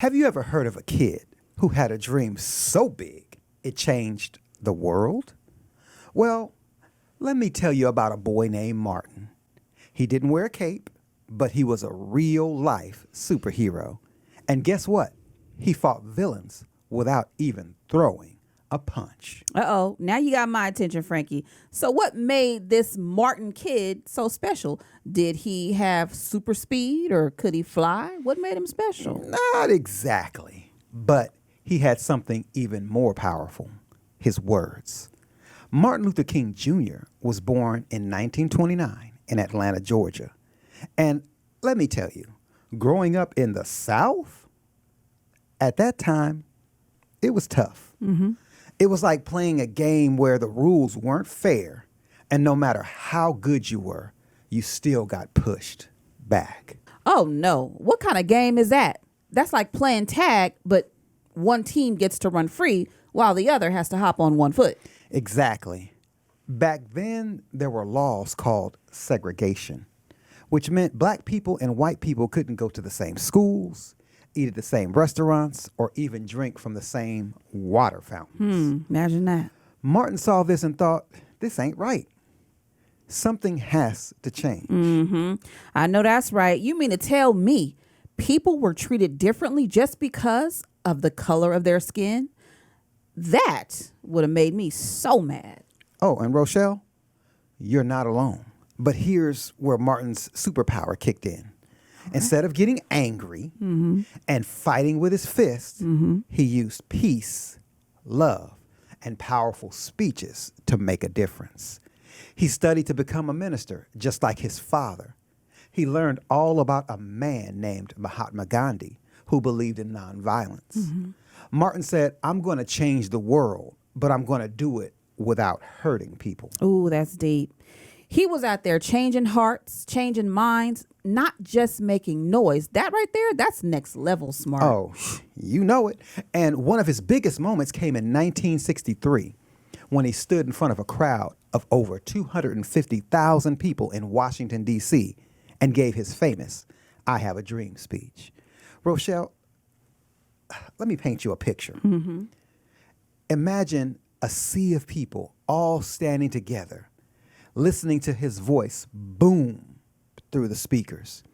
Have you ever heard of a kid who had a dream so big it changed the world? Well, let me tell you about a boy named Martin. He didn't wear a cape, but he was a real life superhero. And guess what? He fought villains without even throwing a punch. Uh-oh, now you got my attention, Frankie. So what made this Martin kid so special? Did he have super speed or could he fly? What made him special? Not exactly, but he had something even more powerful, his words. Martin Luther King Jr. was born in 1929 in Atlanta, Georgia. And let me tell you, growing up in the South, at that time, it was tough. Mm-hmm. It was like playing a game where the rules weren't fair, and no matter how good you were, you still got pushed back. Oh no, what kind of game is that? That's like playing tag, but one team gets to run free while the other has to hop on one foot. Exactly. Back then, there were laws called segregation, which meant black people and white people couldn't go to the same schools, eat at the same restaurants, or even drink from the same water fountains. Imagine that. Martin saw this and thought, this ain't right. Something has to change. I know that's right. You mean to tell me people were treated differently just because of the color of their skin? That would have made me so mad. Oh, and Rochelle, you're not alone. But here's where Martin's superpower kicked in. Instead of getting angry and fighting with his fists, he used peace, love, and powerful speeches to make a difference. He studied to become a minister, just like his father. He learned all about a man named Mahatma Gandhi who believed in nonviolence. Martin said, I'm going to change the world, but I'm going to do it without hurting people. Ooh, that's deep. He was out there changing hearts, changing minds, not just making noise. That right there, that's next level smart. Oh, you know it. And one of his biggest moments came in 1963 when he stood in front of a crowd of over 250,000 people in Washington, D.C. and gave his famous I Have a Dream speech. Rochelle, let me paint you a picture. Imagine a sea of people all standing together, listening to his voice boom through the speakers.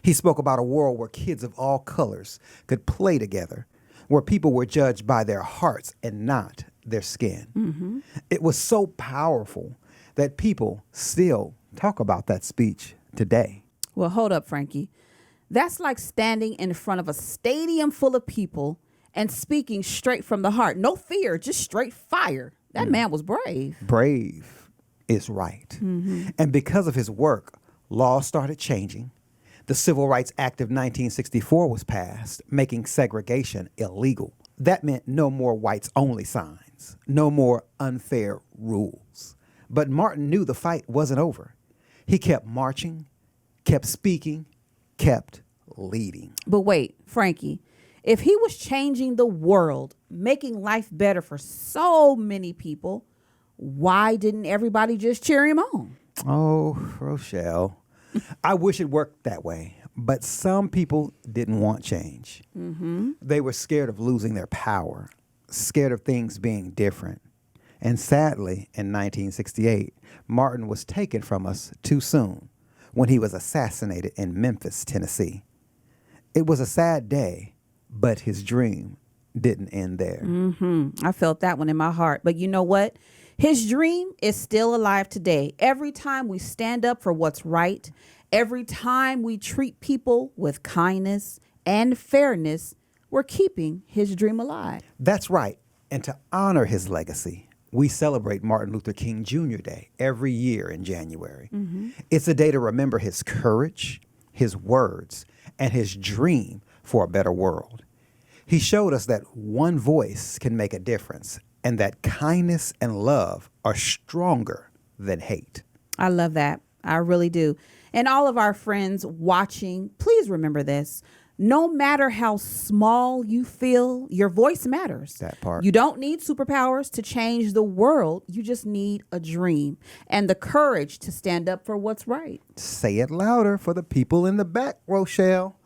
He spoke about a world where kids of all colors could play together, where people were judged by their hearts and not their skin. It was so powerful that people still talk about that speech today. Well, hold up, Frankie. That's like standing in front of a stadium full of people and speaking straight from the heart. No fear, just straight fire. That man was brave. Brave is right. And because of his work, laws started changing. The Civil Rights Act of 1964 was passed, making segregation illegal. That meant no more whites-only signs, no more unfair rules. But Martin knew the fight wasn't over. He kept marching, kept speaking, kept leading. But wait, Frankie, if he was changing the world, making life better for so many people, why didn't everybody just cheer him on? Oh, Rochelle, I wish it worked that way. But some people didn't want change. They were scared of losing their power, scared of things being different. And sadly, in 1968, Martin was taken from us too soon when he was assassinated in Memphis, Tennessee. It was a sad day, but his dream didn't end there. I felt that one in my heart. But you know what? His dream is still alive today. Every time we stand up for what's right, every time we treat people with kindness and fairness, we're keeping his dream alive. That's right. And to honor his legacy, we celebrate Martin Luther King Jr. Day every year in January. It's a day to remember his courage, his words, and his dream for a better world. He showed us that one voice can make a difference and that kindness and love are stronger than hate. I love that. I really do. And all of our friends watching, please remember this. No matter how small you feel, your voice matters. That part. You don't need superpowers to change the world. You just need a dream and the courage to stand up for what's right. Say it louder for the people in the back, Rochelle.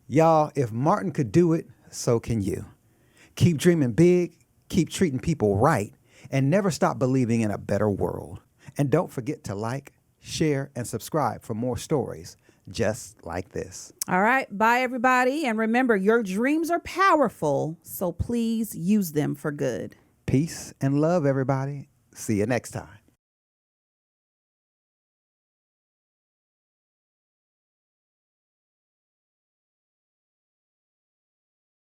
Y'all, if Martin could do it, so can you. Keep dreaming big, keep treating people right, and never stop believing in a better world. And don't forget to like, share, and subscribe for more stories just like this. All right. Bye, everybody. And remember, your dreams are powerful, so please use them for good. Peace and love, everybody. See you next time.